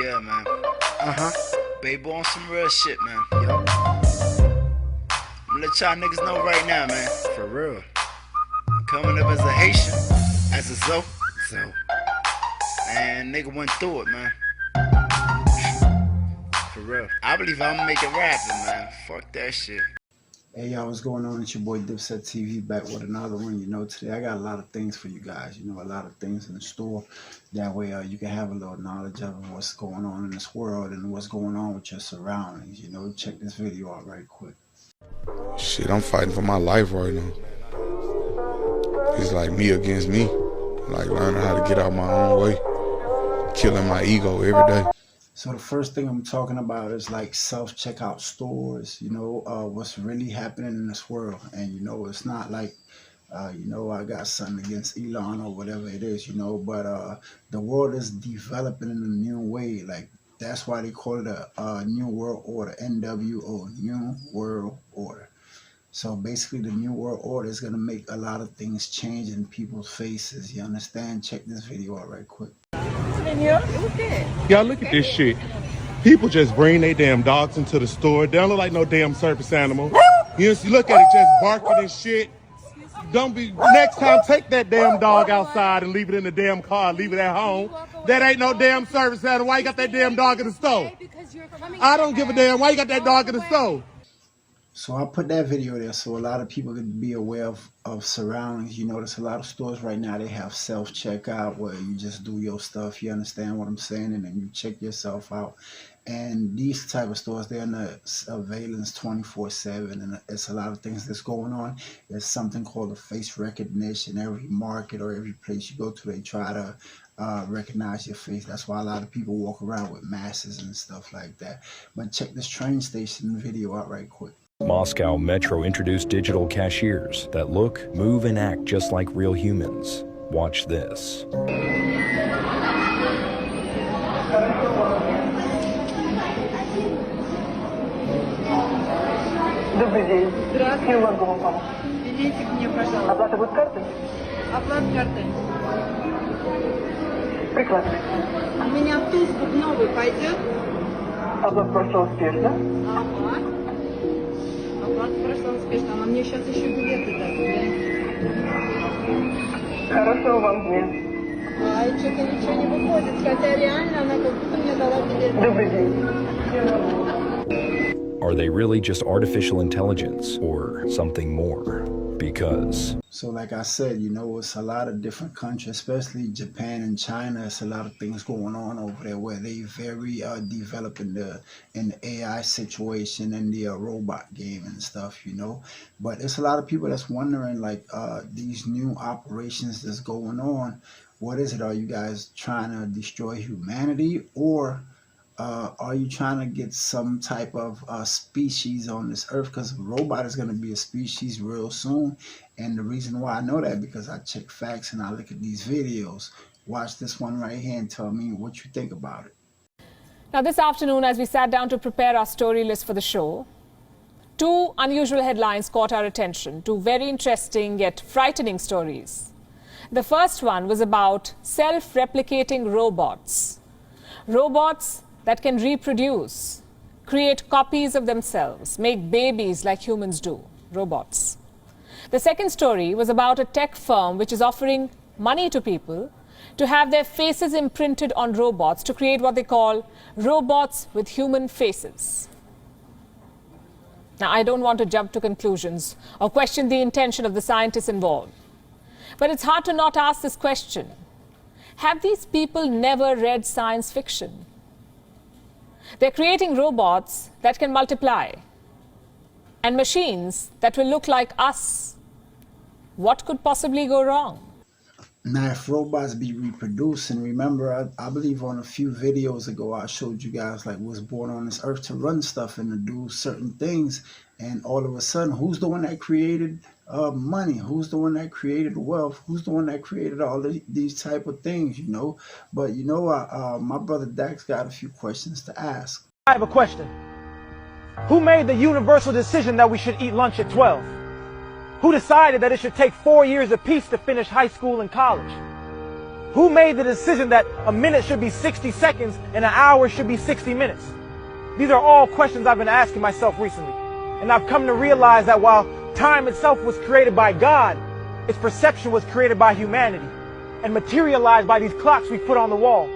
Yeah, man. Baby on some real shit, man. Yup. I'm let y'all niggas know right now, man. For real. Coming up as a Haitian, as a Zo. And nigga went through it, man. For real. I believe I'm making rapping, man. Fuck that shit. Hey y'all, what's going on? It's your boy Dipset TV back with another one. You know, today I got a lot of things for you guys. You know, a lot of things in the store. That way you can have a little knowledge of what's going on in this world and what's going on with your surroundings. You know, check this video out right quick. Shit, I'm fighting for my life right now. It's like me against me. Like learning how to get out my own way. Killing my ego every day. So the first thing I'm talking about is like self-checkout stores, you know, what's really happening in this world. And, you know, it's not like, you know, I got something against Elon or whatever it is, you know, but the world is developing in a new way. Like, that's why they call it a New World Order, NWO, New World Order. So basically the New World Order is going to make a lot of things change in people's faces. You understand? Check this video out right quick. Y'all look at this shit. People just bring their damn dogs into the store. They don't look like no damn circus animal. You look at it just barking and shit. Don't be, next time take that damn dog outside and leave it in the damn car, leave it at home. That ain't no damn service animal. Why you got that damn dog in the store? I don't give a damn. Why you got that dog in the store? So I put that video there so a lot of people could be aware of surroundings. You notice a lot of stores right now, they have self-checkout where you just do your stuff. You understand what I'm saying? And then you check yourself out. And these type of stores, they're in the surveillance 24/7. And it's a lot of things that's going on. There's something called a face recognition. Every market or every place you go to, they try to recognize your face. That's why a lot of people walk around with masks and stuff like that. But check this train station video out right quick. Moscow Metro introduced digital cashiers that look, move, and act just like real humans. Watch this. Добрый день. Здравствуйте. Чем могу вам помочь? Билетик мне, пожалуйста. Оплата будет картой? Оплата картой. Прикладывайте. У меня туз новый пойдет? Оплата прошла успешно. Ага. Оплата прошла успешно. Она мне сейчас еще билеты даст. Хорошего вам дня. Ай, что-то ничего не выходит. Хотя реально она как будто мне дала билеты. Добрый день. Are they really just artificial intelligence or something more? Because... So like I said, you know, it's a lot of different countries, especially Japan and China. It's a lot of things going on over there where they very developed in the AI situation and the robot game and stuff, you know. But it's a lot of people that's wondering, like, these new operations that's going on, what is it? Are you guys trying to destroy humanity, or are you trying to get some type of species on this earth? Because a robot is going to be a species real soon. And the reason why I know that, because I check facts and I look at these videos. Watch this one right here and tell me what you think about it. Now this afternoon, as we sat down to prepare our story list for the show, two unusual headlines caught our attention. Two very interesting yet frightening stories. The first one was about self-replicating robots. Robots that can reproduce, create copies of themselves, make babies like humans do, robots. The second story was about a tech firm which is offering money to people to have their faces imprinted on robots to create what they call robots with human faces. Now, I don't want to jump to conclusions or question the intention of the scientists involved, but it's hard to not ask this question. Have these people never read science fiction? They're creating robots that can multiply and machines that will look like us. What could possibly go wrong? Now, if robots be reproducing, remember, I believe on a few videos ago, I showed you guys like was born on this earth to run stuff and to do certain things. And all of a sudden, who's the one that created money? Who's the one that created wealth? Who's the one that created all these type of things, you know? But, you know, my brother Dax got a few questions to ask. I have a question. Who made the universal decision that we should eat lunch at 12? Who decided that it should take 4 years apiece to finish high school and college? Who made the decision that a minute should be 60 seconds and an hour should be 60 minutes? These are all questions I've been asking myself recently. And I've come to realize that while time itself was created by God, its perception was created by humanity and materialized by these clocks we put on the wall.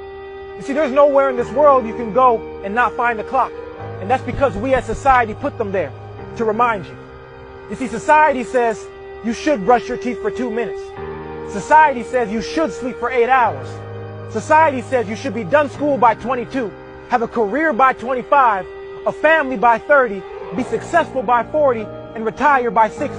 You see, there's nowhere in this world you can go and not find a clock. And that's because we as society put them there to remind you. You see, society says you should brush your teeth for 2 minutes. Society says you should sleep for 8 hours. Society says you should be done school by 22, have a career by 25, a family by 30, be successful by 40, and retire by 60.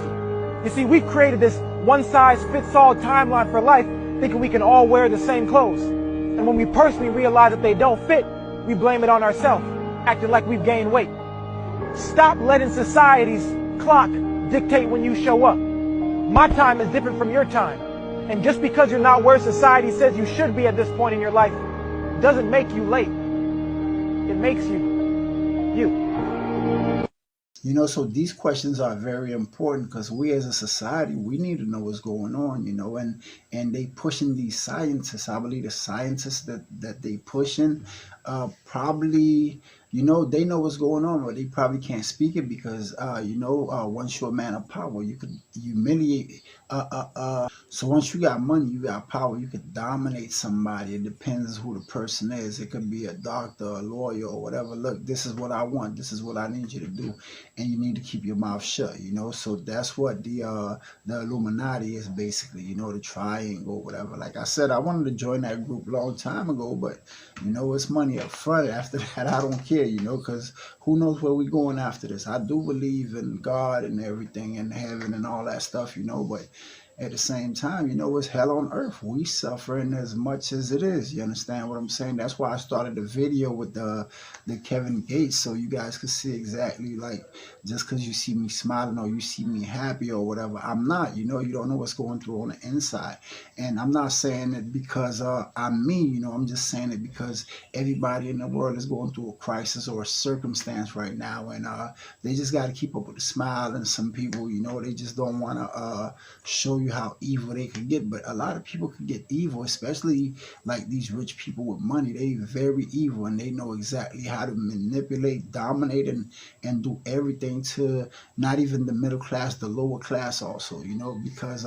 You see, we've created this one-size-fits-all timeline for life, thinking we can all wear the same clothes. And when we personally realize that they don't fit, we blame it on ourselves, acting like we've gained weight. Stop letting society's clock dictate when you show up. My time is different from your time. And just because you're not where society says you should be at this point in your life doesn't make you late. It makes you you. You know, so these questions are very important because we as a society, we need to know what's going on, you know, and they pushing these scientists. I believe the scientists that they pushing probably, you know, they know what's going on, but they probably can't speak it because, you know, once you're a man of power, you could humiliate. So once you got money, you got power, you could dominate somebody. It depends who the person is. It could be a doctor, a lawyer, or whatever. Look, this is what I want. This is what I need you to do, and you need to keep your mouth shut. You know, so that's what the Illuminati is basically. You know, the triangle, whatever. Like I said, I wanted to join that group a long time ago, but you know, it's money up front. After that, I don't care. You know, because who knows where we're going after this? I do believe in God and everything, and heaven and all that stuff. You know, but at the same time, you know, it's hell on earth. We suffering as much as it is. You understand what I'm saying? That's why I started the video with the Kevin Gates, so you guys could see exactly, like, just because you see me smiling or you see me happy or whatever, I'm not. You know, you don't know what's going through on the inside. And I'm not saying it because I'm me, you know, I'm just saying it because everybody in the world is going through a crisis or a circumstance right now, and they just got to keep up with the smile. And some people, you know, they just don't want to show you how evil they can get. But a lot of people can get evil, especially like these rich people with money. They very evil, and they know exactly how to manipulate, dominate, and do everything to not even the middle class, the lower class also, you know, because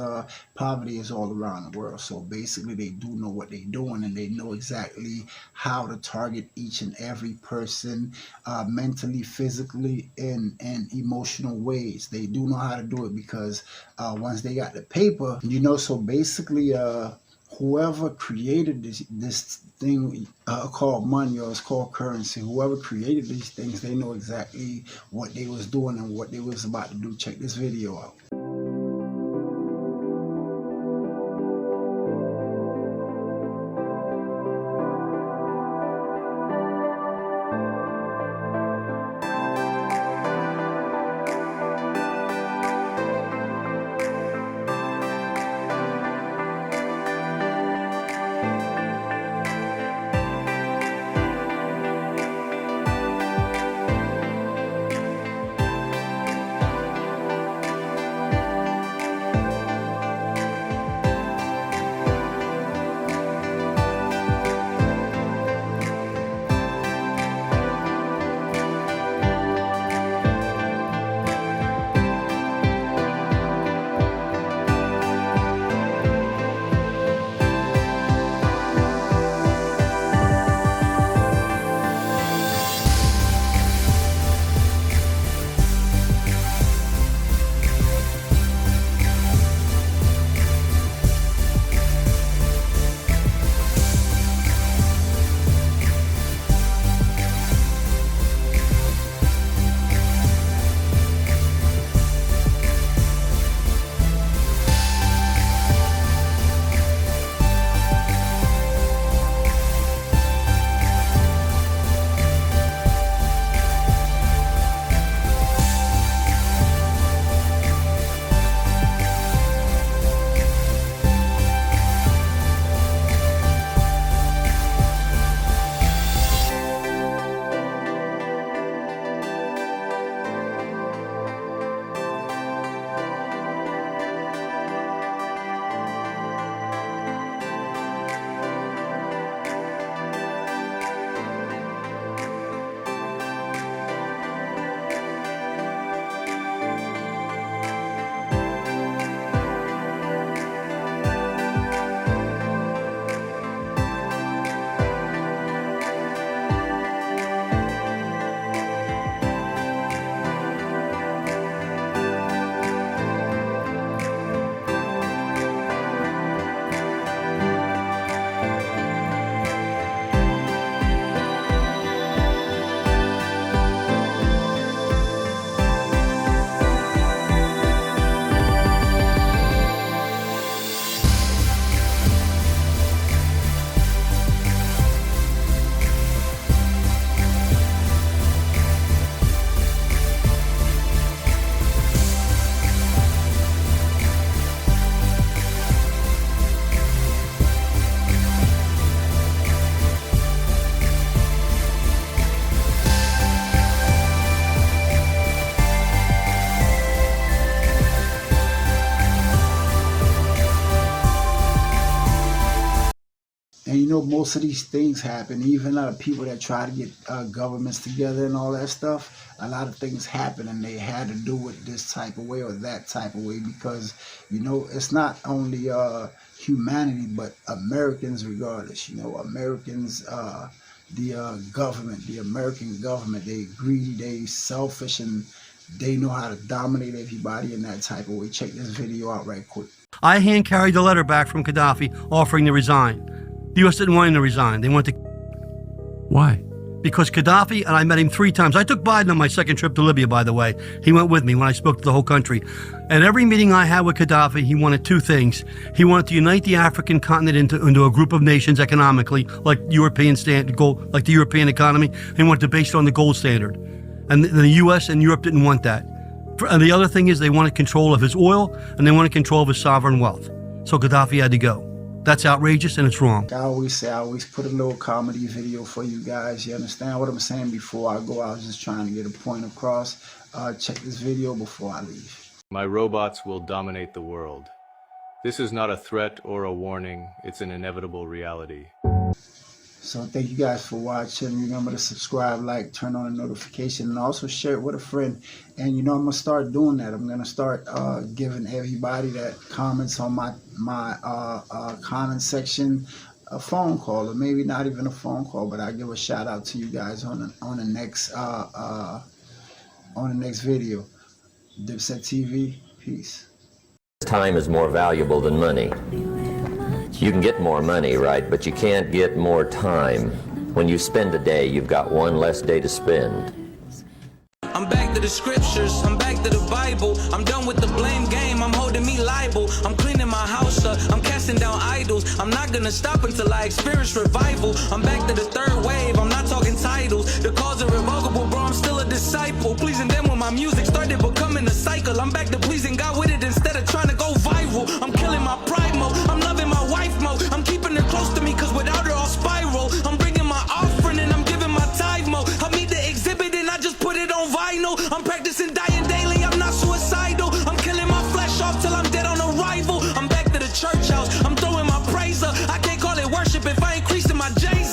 poverty is all around the world. So basically they do know what they're doing, and they know exactly how to target each and every person mentally, physically, and emotional ways. They do know how to do it because once they got the paper, you know, so basically whoever created this thing called money, or it's called currency, whoever created these things, they know exactly what they was doing and what they was about to do. Check this video out. And you know, most of these things happen. Even people that try to get governments together and all that stuff, a lot of things happen, and they had to do it this type of way or that type of way because, you know, it's not only humanity, but Americans regardless. You know, Americans, the government, the American government, they greedy, they selfish, and they know how to dominate everybody in that type of way. Check this video out right quick. I hand carried the letter back from Gaddafi offering to resign. The U.S. didn't want him to resign. They wanted to... Why? Because Gaddafi, and I met him 3 times. I took Biden on my second trip to Libya, by the way. He went with me when I spoke to the whole country. At every meeting I had with Gaddafi, he wanted 2 things. He wanted to unite the African continent into a group of nations economically, like European like the European economy. He wanted to base it on the gold standard. And the U.S. and Europe didn't want that. And the other thing is they wanted control of his oil, and they wanted control of his sovereign wealth. So Gaddafi had to go. That's outrageous, and it's wrong. I always put a little comedy video for you guys. You understand what I'm saying? Before I go, I was just trying to get a point across. Check this video before I leave. My robots will dominate the world. This is not a threat or a warning. It's an inevitable reality. So thank you guys for watching. Remember to subscribe, like, turn on the notification, and also share it with a friend. And you know, I'm gonna start doing that. I'm gonna start giving everybody that comments on my comment section a phone call, or maybe not even a phone call, but I'll give a shout out to you guys on the next video. Dipset TV, peace. Time is more valuable than money. You can get more money, right, but you can't get more time. When you spend a day, you've got one less day to spend. I'm back to the scriptures, I'm back to the Bible. I'm done with the blame game, I'm holding me liable. I'm cleaning my house up, I'm casting down idols. I'm not gonna stop until I experience revival. I'm back to the 3rd wave, I'm not talking titles. The cause irrevocable, bro, I'm still a disciple. Pleasing them when my music started becoming a cycle. I'm back to pleasing God with it instead of trying to go viral. I'm killing my pride mode, I'm loving my wife mode. I'm keeping her close to me cause without her I'll spiral. I'm bringing my offering and I'm giving my tithe mode. I meet the exhibit and I just put it on vinyl. I'm practicing dying daily, I'm not suicidal. I'm killing my flesh off till I'm dead on arrival. I'm back to the church house, I'm throwing my praise up. I can't call it worship if I ain't creasing my J's.